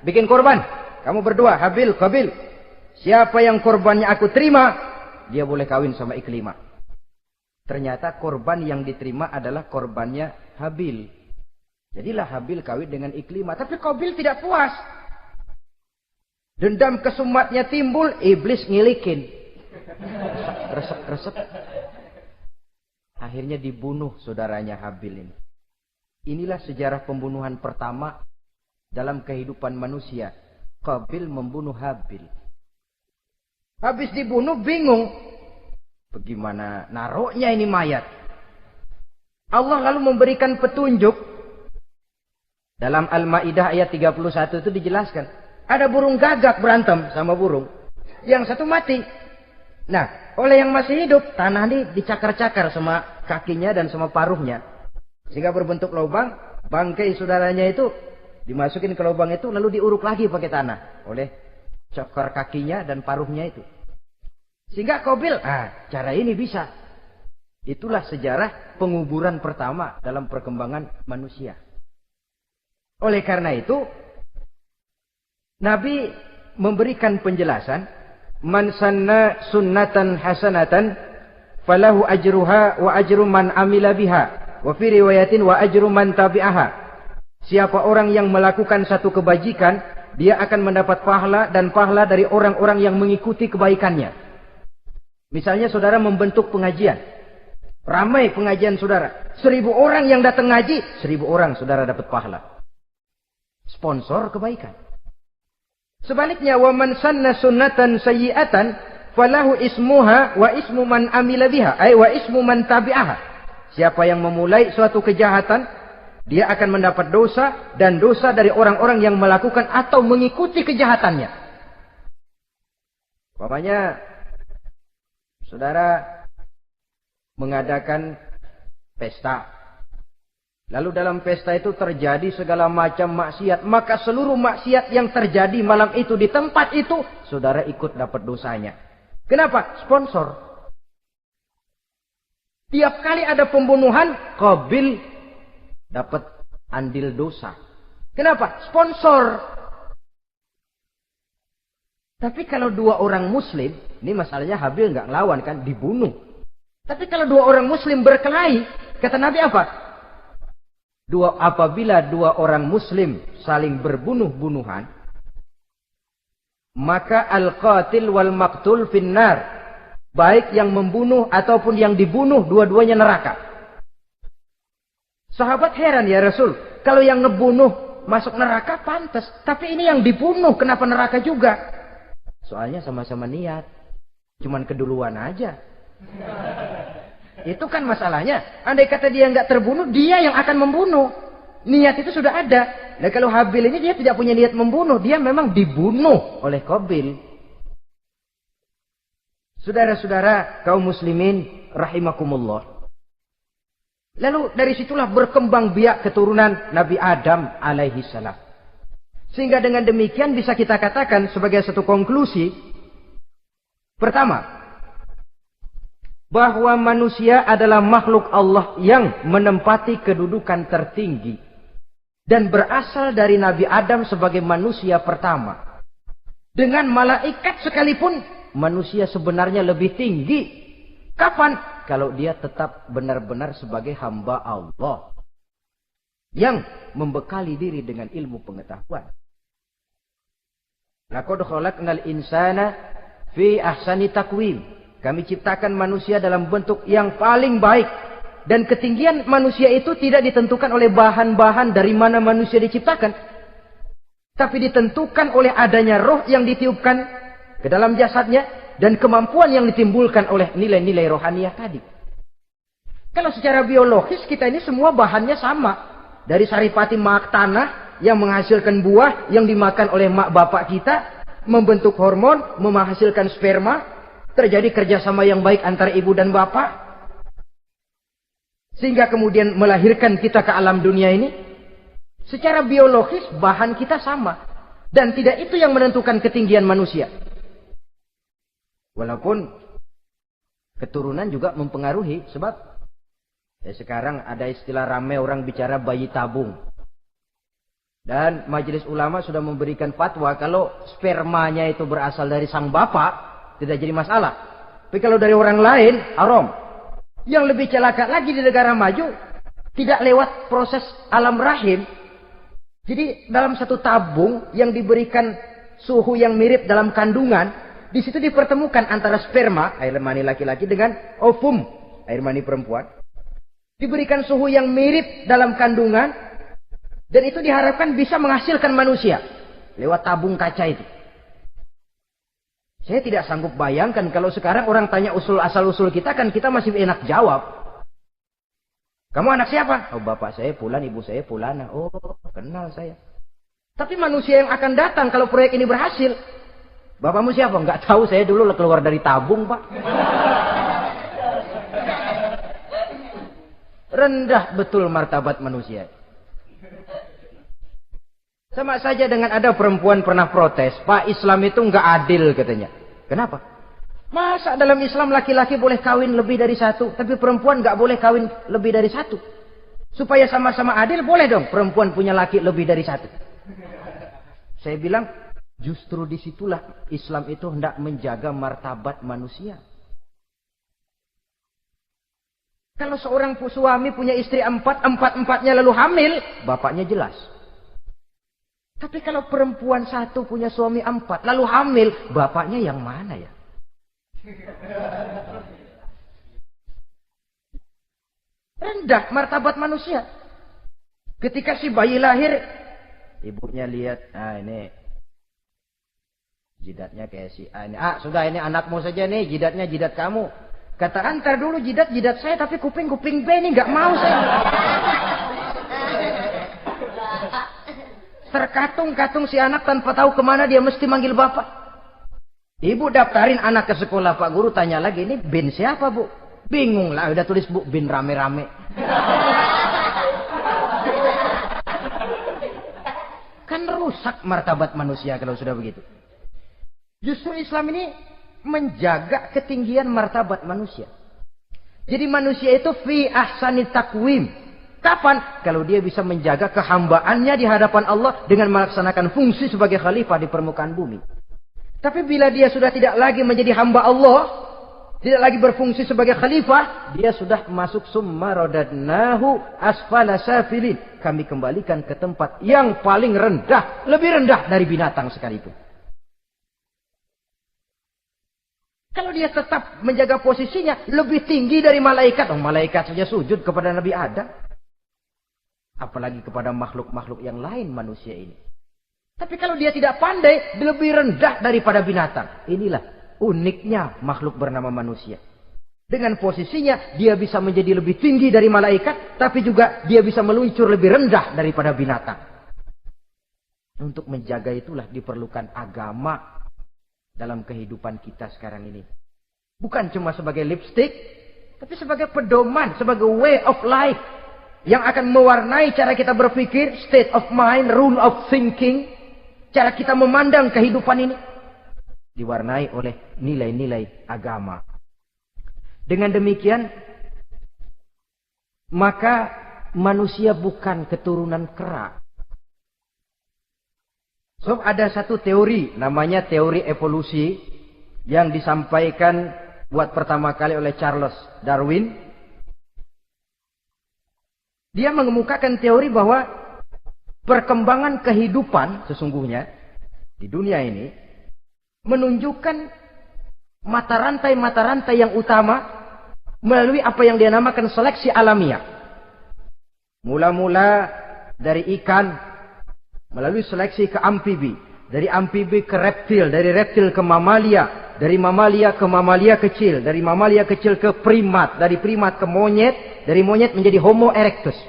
Speaker 1: bikin korban. Kamu berdua, Habil, Qabil. Siapa yang korbannya aku terima, dia boleh kawin sama Iklimah. Ternyata korban yang diterima adalah korbannya Habil. Jadilah Habil kawin dengan Iklimah. Tapi Qabil tidak puas. Dendam kesumatnya timbul, iblis ngilikin. Resep. Akhirnya dibunuh saudaranya Habil ini. Inilah sejarah pembunuhan pertama dalam kehidupan manusia. Qabil membunuh Habil. Habis dibunuh bingung. Bagaimana naruhnya ini mayat? Allah lalu memberikan petunjuk. Dalam Al-Ma'idah ayat 31 itu dijelaskan. Ada burung gagak berantem sama burung. Yang satu mati. Nah, oleh yang masih hidup, tanah ini dicakar-cakar sama kakinya dan sama paruhnya. Sehingga berbentuk lubang, bangkai saudaranya itu dimasukin ke lubang itu, lalu diuruk lagi pakai tanah. Oleh cakar kakinya dan paruhnya itu. Sehingga Qabil, cara ini bisa. Itulah sejarah penguburan pertama dalam perkembangan manusia. Oleh karena itu, Nabi memberikan penjelasan, man sanna sunnatan hasanatan falahu ajruha wa ajru man amila biha wa fi riwayatin wa ajru man tabi'aha. Siapa orang yang melakukan satu kebajikan, dia akan mendapat pahala dan pahala dari orang-orang yang mengikuti kebaikannya. Misalnya saudara membentuk pengajian, ramai pengajian saudara, 1000 orang yang datang ngaji, 1000 orang saudara dapat pahala. Sponsor kebaikan. Sebaliknya, wa man sanna sunnatan sayyi'atan falahu ismuha wa ismu man amila biha, ay wa ismu man tabi'aha. Siapa yang memulai suatu kejahatan, dia akan mendapat dosa dan dosa dari orang-orang yang melakukan atau mengikuti kejahatannya. Umpamanya saudara mengadakan pesta. Lalu dalam pesta itu terjadi segala macam maksiat. Maka seluruh maksiat yang terjadi malam itu di tempat itu, saudara ikut dapat dosanya. Kenapa? Sponsor. Tiap kali ada pembunuhan, Qabil dapat andil dosa. Kenapa? Sponsor. Tapi kalau 2 orang muslim, ini masalahnya Habil nggak ngelawan kan, dibunuh. Tapi kalau 2 orang muslim berkelahi, kata Nabi apa? Apabila 2 orang muslim saling berbunuh-bunuhan, maka al-qatil wal maqtul finnar. Baik yang membunuh ataupun yang dibunuh, dua-duanya neraka. Sahabat heran, ya Rasul, kalau yang ngebunuh masuk neraka pantas, tapi ini yang dibunuh kenapa neraka juga? Soalnya sama-sama niat, cuman keduluan aja. Itu kan masalahnya. Andai kata dia nggak terbunuh, dia yang akan membunuh. Niat itu sudah ada. Nah kalau Habil ini dia tidak punya niat membunuh, dia memang dibunuh oleh Qabil. Saudara-saudara kaum muslimin rahimakumullah. Lalu dari situlah berkembang biak keturunan Nabi Adam alaihi salam. Sehingga dengan demikian bisa kita katakan sebagai satu konklusi. Pertama, bahwa manusia adalah makhluk Allah yang menempati kedudukan tertinggi. Dan berasal dari Nabi Adam sebagai manusia pertama. Dengan malaikat sekalipun, manusia sebenarnya lebih tinggi. Kapan? Kalau dia tetap benar-benar sebagai hamba Allah. Yang membekali diri dengan ilmu pengetahuan. Laqad khalaqnal insana fi ahsani taqwim. Kami ciptakan manusia dalam bentuk yang paling baik. Dan ketinggian manusia itu tidak ditentukan oleh bahan-bahan dari mana manusia diciptakan. Tapi ditentukan oleh adanya roh yang ditiupkan ke dalam jasadnya. Dan kemampuan yang ditimbulkan oleh nilai-nilai rohaniah tadi. Kalau secara biologis kita ini semua bahannya sama. Dari saripati mak tanah yang menghasilkan buah yang dimakan oleh mak bapak kita. Membentuk hormon, menghasilkan sperma. Terjadi kerjasama yang baik antara ibu dan bapak. Sehingga kemudian melahirkan kita ke alam dunia ini. Secara biologis bahan kita sama. Dan tidak itu yang menentukan ketinggian manusia. Walaupun keturunan juga mempengaruhi. Sebab sekarang ada istilah ramai orang bicara bayi tabung. Dan majelis ulama sudah memberikan fatwa kalau spermanya itu berasal dari sang bapak. Tidak jadi masalah. Tapi kalau dari orang lain, haram. Yang lebih celaka lagi di negara maju, tidak lewat proses alam rahim. Jadi dalam satu tabung yang diberikan suhu yang mirip dalam kandungan, di situ dipertemukan antara sperma, air mani laki-laki, dengan ovum, air mani perempuan. Diberikan suhu yang mirip dalam kandungan, dan itu diharapkan bisa menghasilkan manusia lewat tabung kaca itu. Saya tidak sanggup bayangkan kalau sekarang orang tanya asal-usul kita, kan kita masih enak jawab. Kamu anak siapa? Oh, bapak saya Fulan, ibu saya Fulana. Oh, kenal saya. Tapi manusia yang akan datang kalau proyek ini berhasil. Bapakmu siapa? Enggak tahu, saya dulu keluar dari tabung, Pak. Rendah betul martabat manusia. Sama saja dengan ada perempuan pernah protes, Pak, Islam itu enggak adil katanya. Kenapa? Masa dalam Islam laki-laki boleh kawin lebih dari satu, tapi perempuan nggak boleh kawin lebih dari satu? Supaya sama-sama adil, boleh dong perempuan punya laki lebih dari satu. Saya bilang, justru disitulah Islam itu hendak menjaga martabat manusia. Kalau seorang suami punya istri empat-empatnya lalu hamil, bapaknya jelas. Tapi kalau perempuan satu punya suami 4, lalu hamil, bapaknya yang mana ya? Rendah martabat manusia. Ketika si bayi lahir, ibunya lihat, ini jidatnya kayak si A ini. Sudah ini anakmu saja nih, jidatnya jidat kamu. Kata antar dulu jidat saya, tapi kuping B ini nggak mau saya. Terkatung-katung si anak tanpa tahu kemana dia mesti manggil bapak. Ibu daftarin anak ke sekolah, Pak Guru tanya lagi, ini bin siapa Bu? Bingung lah, udah tulis Bu, bin rame-rame. Kan rusak martabat manusia kalau sudah begitu. Justru Islam ini menjaga ketinggian martabat manusia. Jadi manusia itu fi ahsani takwim. Kapan? Kalau dia bisa menjaga kehambaannya di hadapan Allah dengan melaksanakan fungsi sebagai khalifah di permukaan bumi. Tapi bila dia sudah tidak lagi menjadi hamba Allah, tidak lagi berfungsi sebagai khalifah, dia sudah masuk summa radadnahu asfala safilin. Kami kembalikan ke tempat yang paling rendah, lebih rendah dari binatang sekalipun. Kalau dia tetap menjaga posisinya lebih tinggi dari malaikat, malaikat saja sujud kepada Nabi Adam. Apalagi kepada makhluk-makhluk yang lain manusia ini. Tapi kalau dia tidak pandai, lebih rendah daripada binatang. Inilah uniknya makhluk bernama manusia. Dengan posisinya, dia bisa menjadi lebih tinggi dari malaikat, tapi juga dia bisa meluncur lebih rendah daripada binatang. Untuk menjaga itulah diperlukan agama dalam kehidupan kita sekarang ini. Bukan cuma sebagai lipstick, tapi sebagai pedoman, sebagai way of life. Yang akan mewarnai cara kita berpikir, state of mind, rule of thinking. Cara kita memandang kehidupan ini diwarnai oleh nilai-nilai agama. Dengan demikian, maka manusia bukan keturunan kera. So, ada satu teori, namanya teori evolusi, yang disampaikan buat pertama kali oleh Charles Darwin. Dia mengemukakan teori bahwa perkembangan kehidupan sesungguhnya di dunia ini menunjukkan mata rantai yang utama melalui apa yang dia namakan seleksi alamiah. Mula-mula dari ikan melalui seleksi ke amfibi, dari amfibi ke reptil, dari reptil ke mamalia, dari mamalia ke mamalia kecil, dari mamalia kecil ke primat, dari primat ke monyet, dari monyet menjadi Homo erectus.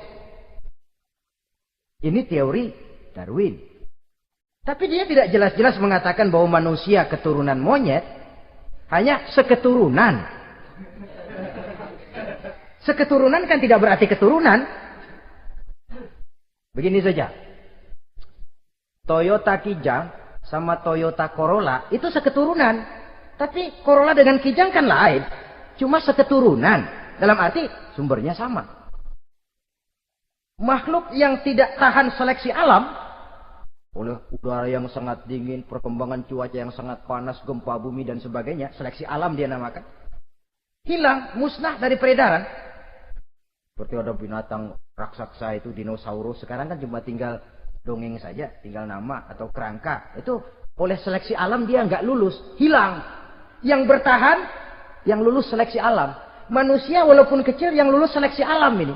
Speaker 1: Ini teori Darwin. Tapi dia tidak jelas-jelas mengatakan bahwa manusia keturunan monyet. Hanya seketurunan. Seketurunan kan tidak berarti keturunan. Begini saja. Toyota Kijang sama Toyota Corolla itu seketurunan. Tapi Corolla dengan Kijang kan lain. Cuma seketurunan. Dalam arti sumbernya sama. Makhluk yang tidak tahan seleksi alam oleh udara yang sangat dingin, perkembangan cuaca yang sangat panas, gempa bumi dan sebagainya, seleksi alam dia namakan, hilang, musnah dari peredaran. Seperti ada binatang raksasa itu dinosaurus, sekarang kan cuma tinggal dongeng saja, tinggal nama atau kerangka. Itu oleh seleksi alam dia nggak lulus, hilang. Yang bertahan, yang lulus seleksi alam. Manusia walaupun kecil yang lulus seleksi alam ini.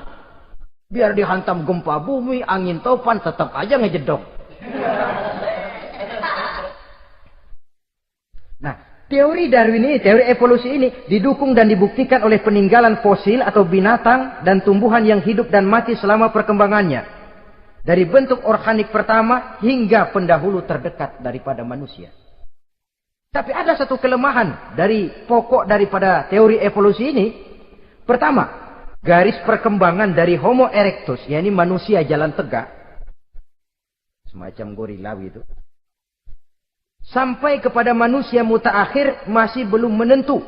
Speaker 1: Biar dihantam gempa bumi, angin topan, tetap aja ngejedok. Nah, teori Darwin ini, teori evolusi ini didukung dan dibuktikan oleh peninggalan fosil atau binatang dan tumbuhan yang hidup dan mati selama perkembangannya. Dari bentuk organik pertama hingga pendahulu terdekat daripada manusia. Tapi ada satu kelemahan dari pokok daripada teori evolusi ini. Pertama, garis perkembangan dari Homo erectus, yakni manusia jalan tegak, semacam gorila gitu, sampai kepada manusia mutaakhir masih belum menentu.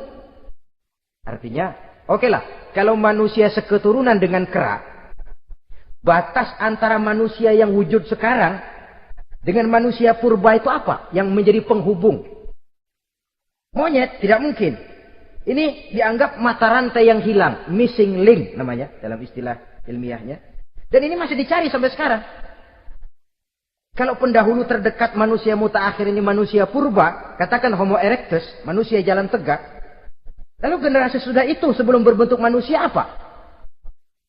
Speaker 1: Artinya, okelah, kalau manusia seketurunan dengan kera, batas antara manusia yang wujud sekarang dengan manusia purba itu apa? Yang menjadi penghubung. Monyet tidak mungkin. Ini dianggap mata rantai yang hilang, missing link namanya dalam istilah ilmiahnya. Dan ini masih dicari sampai sekarang. Kalau pendahulu terdekat manusia mutaakhir ini manusia purba, katakan Homo erectus, manusia jalan tegak. Lalu generasi sudah itu sebelum berbentuk manusia apa?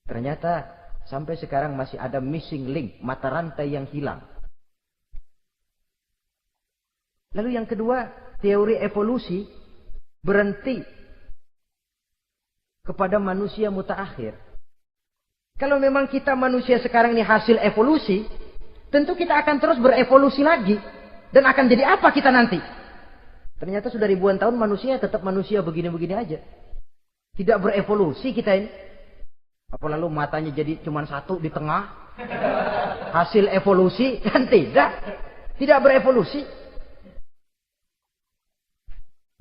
Speaker 1: Ternyata sampai sekarang masih ada missing link, mata rantai yang hilang. Lalu yang kedua, teori evolusi berhenti kepada manusia mutaakhir. Kalau memang kita manusia sekarang ini hasil evolusi, tentu kita akan terus berevolusi lagi. Dan akan jadi apa kita nanti? Ternyata sudah ribuan tahun manusia tetap manusia begini-begini aja. Tidak berevolusi kita ini. Apa lalu matanya jadi cuma satu di tengah? Hasil evolusi? Kan tidak. Tidak berevolusi.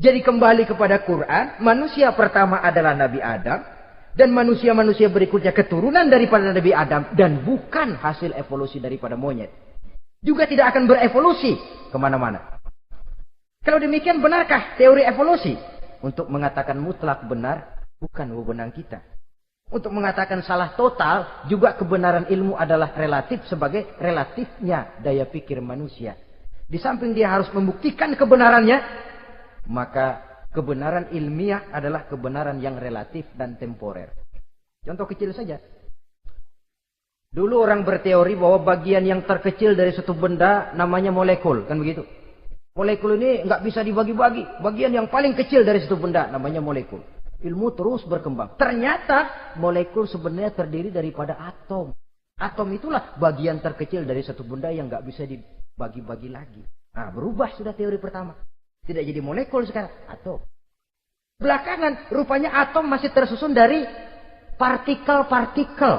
Speaker 1: Jadi kembali kepada Quran, manusia pertama adalah Nabi Adam. Dan manusia-manusia berikutnya keturunan daripada Nabi Adam. Dan bukan hasil evolusi daripada monyet. Juga tidak akan berevolusi kemana-mana. Kalau demikian benarkah teori evolusi? Untuk mengatakan mutlak benar, bukan wewenang kita. Untuk mengatakan salah total, juga kebenaran ilmu adalah relatif sebagai relatifnya daya pikir manusia. Di samping dia harus membuktikan kebenarannya, maka kebenaran ilmiah adalah kebenaran yang relatif dan temporer. Contoh kecil saja. Dulu orang berteori bahwa bagian yang terkecil dari suatu benda namanya molekul, kan begitu? Molekul ini nggak bisa dibagi-bagi. Bagian yang paling kecil dari suatu benda namanya molekul. Ilmu terus berkembang. Ternyata molekul sebenarnya terdiri daripada atom. Atom itulah bagian terkecil dari satu benda yang nggak bisa dibagi-bagi lagi. Nah, berubah sudah teori pertama. Tidak jadi molekul sekarang, atom. Belakangan rupanya atom masih tersusun dari partikel-partikel.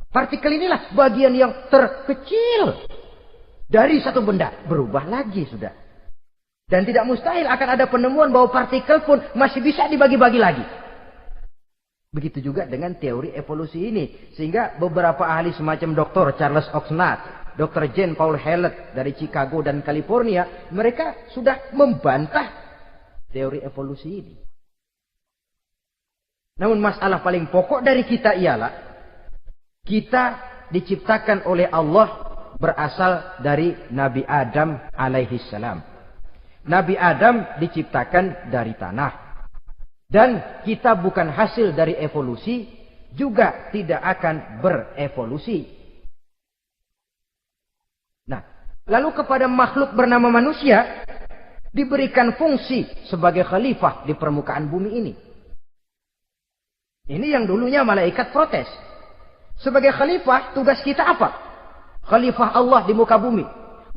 Speaker 1: Partikel inilah bagian yang terkecil dari satu benda. Berubah lagi sudah. Dan tidak mustahil akan ada penemuan bahwa partikel pun masih bisa dibagi-bagi lagi. Begitu juga dengan teori evolusi ini. Sehingga beberapa ahli semacam Dr. Charles Oxnard, Dr. Jane Paul Hallett dari Chicago dan California, mereka sudah membantah teori evolusi ini. Namun masalah paling pokok dari kita ialah, kita diciptakan oleh Allah berasal dari Nabi Adam alaihi salam. Nabi Adam diciptakan dari tanah. Dan kita bukan hasil dari evolusi, juga tidak akan berevolusi. Nah, lalu kepada makhluk bernama manusia, diberikan fungsi sebagai khalifah di permukaan bumi ini. Ini yang dulunya malaikat protes. Sebagai khalifah, tugas kita apa? Khalifah Allah di muka bumi.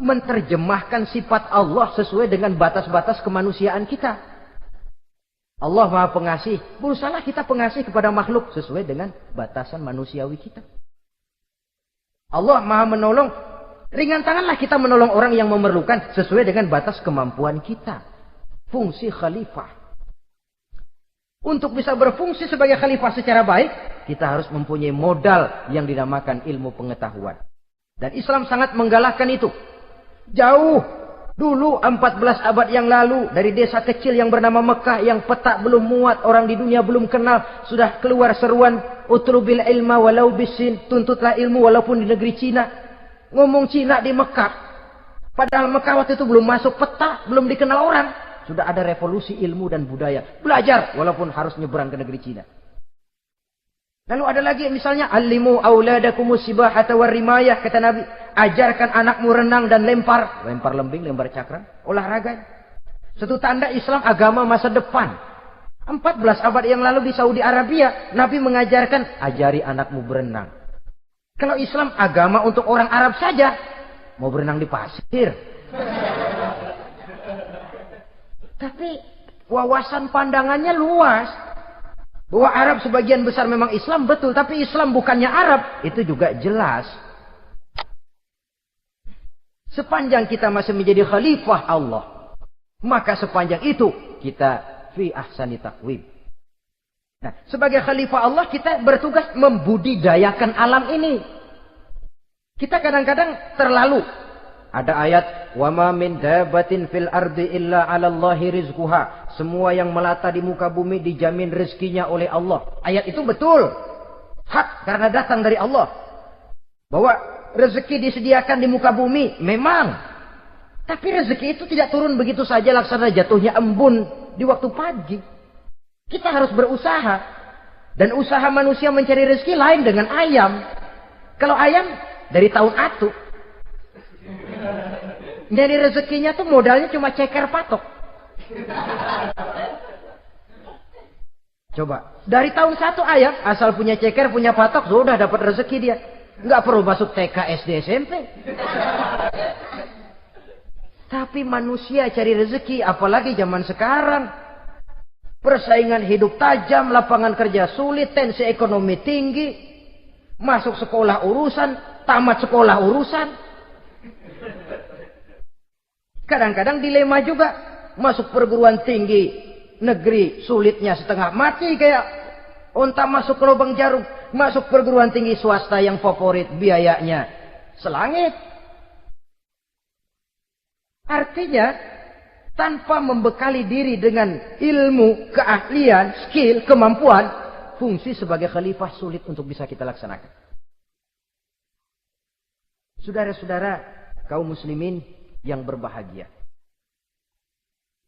Speaker 1: Menerjemahkan sifat Allah sesuai dengan batas-batas kemanusiaan kita. Allah Maha Pengasih. Berusahalah kita pengasih kepada makhluk sesuai dengan batasan manusiawi kita. Allah Maha Menolong. Ringan tanganlah kita menolong orang yang memerlukan sesuai dengan batas kemampuan kita. Fungsi khalifah. Untuk bisa berfungsi sebagai khalifah secara baik, kita harus mempunyai modal yang dinamakan ilmu pengetahuan. Dan Islam sangat menggalakkan itu. Jauh dulu 14 abad yang lalu dari desa kecil yang bernama Mekah yang peta belum muat, orang di dunia belum kenal, sudah keluar seruan utlubil ilma walau bisin, tuntutlah ilmu walaupun di negeri Cina. Ngomong Cina di Mekah. Padahal Mekah waktu itu belum masuk peta, belum dikenal orang. Sudah ada revolusi ilmu dan budaya. Belajar walaupun harus nyebrang ke negeri Cina. Lalu ada lagi misalnya alimu auladakumus sibahata warrimayah, kata Nabi, ajarkan anakmu renang dan lempar lembing, lempar cakram, olahraga. Satu tanda Islam agama masa depan. 14 abad yang lalu di Saudi Arabia, Nabi mengajarkan ajari anakmu berenang. Kalau Islam agama untuk orang Arab saja, mau berenang di pasir. Tapi wawasan pandangannya luas. Bahwa Arab sebagian besar memang Islam, betul. Tapi Islam bukannya Arab, itu juga jelas. Sepanjang kita masih menjadi khalifah Allah, Maka sepanjang itu kita fi ahsani taqwim. Nah, sebagai khalifah Allah kita bertugas membudidayakan alam ini. Kita kadang-kadang terlalu. Ada ayat, wa ma min dabatin fil ardi illa 'ala Allahi rizquha. Semua yang melata di muka bumi dijamin rezekinya oleh Allah. Ayat itu betul. Hak karena datang dari Allah. Bahwa rezeki disediakan di muka bumi, memang. Tapi rezeki itu tidak turun begitu saja laksana jatuhnya embun di waktu pagi. Kita harus berusaha. Dan usaha manusia mencari rezeki lain dengan ayam. Kalau ayam dari tahun atu. Jadi rezekinya tuh modalnya cuma ceker patok. Coba. Dari tahun 1 ayam, asal punya ceker, punya patok, sudah dapat rezeki dia. Nggak perlu masuk TK, SD, SMP. Tapi manusia cari rezeki, apalagi zaman sekarang. Persaingan hidup tajam, lapangan kerja sulit, tensi ekonomi tinggi. Masuk sekolah urusan, tamat sekolah urusan. Kadang-kadang dilema juga. Masuk perguruan tinggi negeri sulitnya setengah mati kayak unta masuk ke lubang jarum. Masuk perguruan tinggi swasta yang favorit biayanya selangit. Artinya tanpa membekali diri dengan ilmu, keahlian, skill, kemampuan, fungsi sebagai khalifah sulit untuk bisa kita laksanakan. Saudara-saudara kaum muslimin yang berbahagia.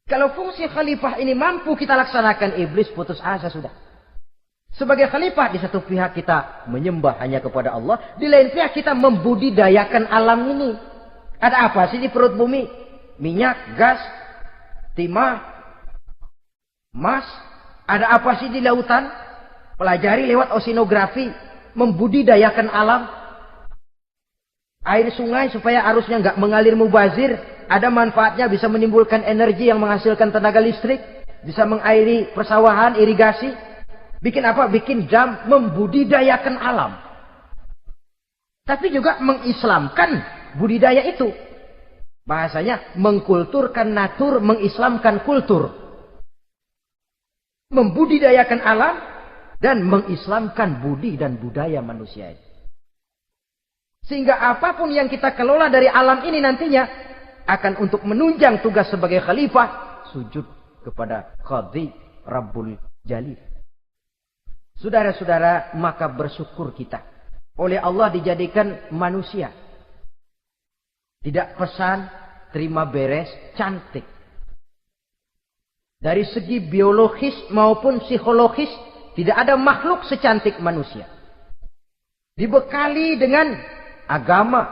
Speaker 1: Kalau fungsi khalifah ini mampu kita laksanakan, iblis putus asa sudah. Sebagai khalifah, di satu pihak kita menyembah hanya kepada Allah, di lain pihak kita membudidayakan alam ini. Ada apa sih di perut bumi? Minyak, gas, timah, emas. Ada apa sih di lautan? Pelajari lewat oceanografi, membudidayakan alam. Air sungai supaya arusnya nggak mengalir mubazir. Ada manfaatnya, bisa menimbulkan energi yang menghasilkan tenaga listrik. Bisa mengairi persawahan, irigasi. Bikin apa? Bikin dam, membudidayakan alam. Tapi juga mengislamkan budidaya itu. Bahasanya mengkulturkan natur, mengislamkan kultur. Membudidayakan alam dan mengislamkan budi dan budaya manusia itu. Sehingga apapun yang kita kelola dari alam ini nantinya akan untuk menunjang tugas sebagai khalifah, sujud kepada Qadhi Rabbul Jalil. Saudara-saudara, maka bersyukur kita. Oleh Allah dijadikan manusia. Tidak pesan, terima beres, cantik. Dari segi biologis maupun psikologis, tidak ada makhluk secantik manusia. Dibekali dengan agama,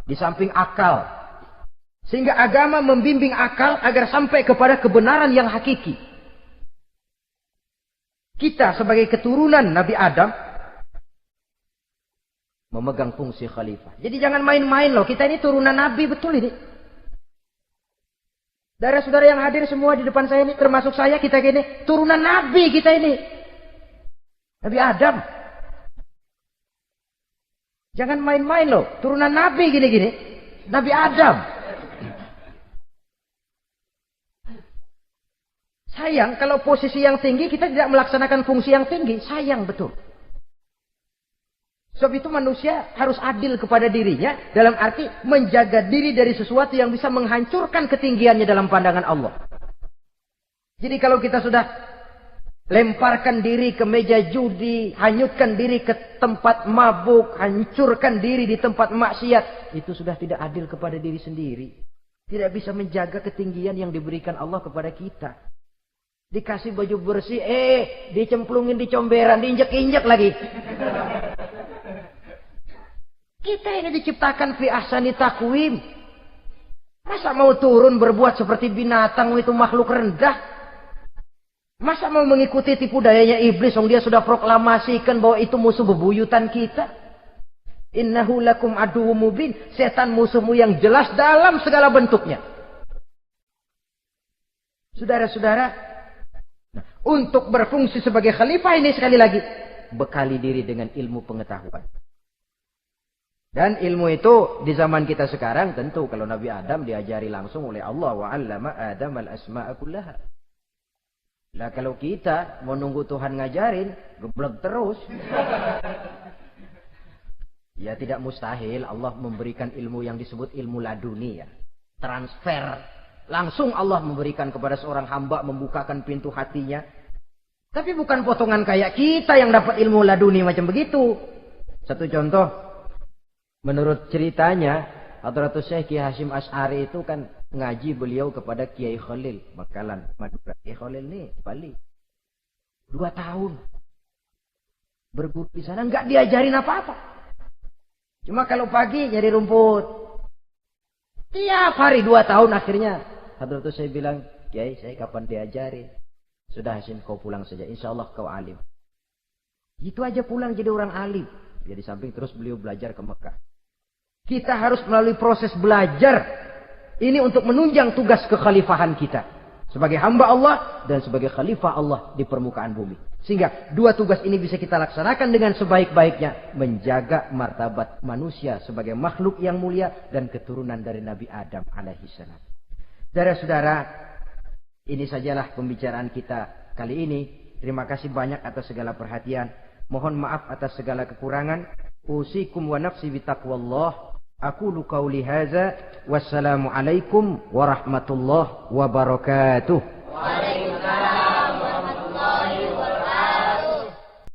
Speaker 1: di samping akal. Sehingga agama membimbing akal agar sampai kepada kebenaran yang hakiki. Kita sebagai keturunan Nabi Adam memegang fungsi khalifah. Jadi jangan main-main loh. Kita ini turunan Nabi, betul ini. Saudara-saudara yang hadir semua di depan saya ini, termasuk saya, kita gini, turunan Nabi kita ini. Nabi Adam. Jangan main-main loh. Turunan Nabi gini-gini. Nabi Adam. Sayang kalau posisi yang tinggi kita tidak melaksanakan fungsi yang tinggi. Sayang betul. Sebab itu manusia harus adil kepada dirinya. Dalam arti menjaga diri dari sesuatu yang bisa menghancurkan ketinggiannya dalam pandangan Allah. Jadi kalau kita sudah lemparkan diri ke meja judi, hanyutkan diri ke tempat mabuk, hancurkan diri di tempat maksiat, itu sudah tidak adil kepada diri sendiri. Tidak bisa menjaga ketinggian yang diberikan Allah kepada kita. Dikasih baju bersih, dicemplungin di comberan, diinjek-injek lagi. Kita ini diciptakan fi ahsani taqwim. Masa mau turun berbuat seperti binatang, itu makhluk rendah? Masa mau mengikuti tipu dayanya iblis, dia sudah proklamasikan bahwa itu musuh bebuyutan kita? Innahu lakum aduwwum mubin. Setan musuhmu yang jelas dalam segala bentuknya. Saudara-saudara, untuk berfungsi sebagai khalifah ini sekali lagi bekali diri dengan ilmu pengetahuan. Dan ilmu itu di zaman kita sekarang tentu kalau Nabi Adam diajari langsung oleh Allah, wa 'allama Adam al-asma'a kullaha. Lah kalau kita mau nunggu Tuhan ngajarin, geblek terus. Ya tidak mustahil Allah memberikan ilmu yang disebut ilmu laduni ya. Transfer. Langsung Allah memberikan kepada seorang hamba, membukakan pintu hatinya. Tapi bukan potongan kayak kita yang dapat ilmu laduni macam begitu. Satu contoh. Menurut ceritanya, Hadratus Syekh Kiai Hasyim Asy'ari itu kan ngaji beliau kepada Kiai Khalil Bakalan Madura. Kiai Khalil nih Bali. 2 tahun. Berguru di sana nggak diajarin apa-apa. Cuma kalau pagi nyari rumput. Tiap hari 2 tahun akhirnya Hadratus Syekh bilang, Kiai saya kapan diajarin? Sudah Hasyim kau pulang saja. Insya Allah kau alim. Itu aja pulang jadi orang alim. Ya di samping terus beliau belajar ke Mekah. Kita harus melalui proses belajar. Ini untuk menunjang tugas kekhalifahan kita. Sebagai hamba Allah dan sebagai khalifah Allah di permukaan bumi. Sehingga 2 tugas ini bisa kita laksanakan dengan sebaik-baiknya. Menjaga martabat manusia sebagai makhluk yang mulia dan keturunan dari Nabi Adam alaihissalam. Saudara-saudara, ini sajalah pembicaraan kita kali ini. Terima kasih banyak atas segala perhatian. Mohon maaf atas segala kekurangan. Usikum wa nafsi bitaqwallah. Aqulu qauli hadza wassalamu alaikum warahmatullahi wabarakatuh.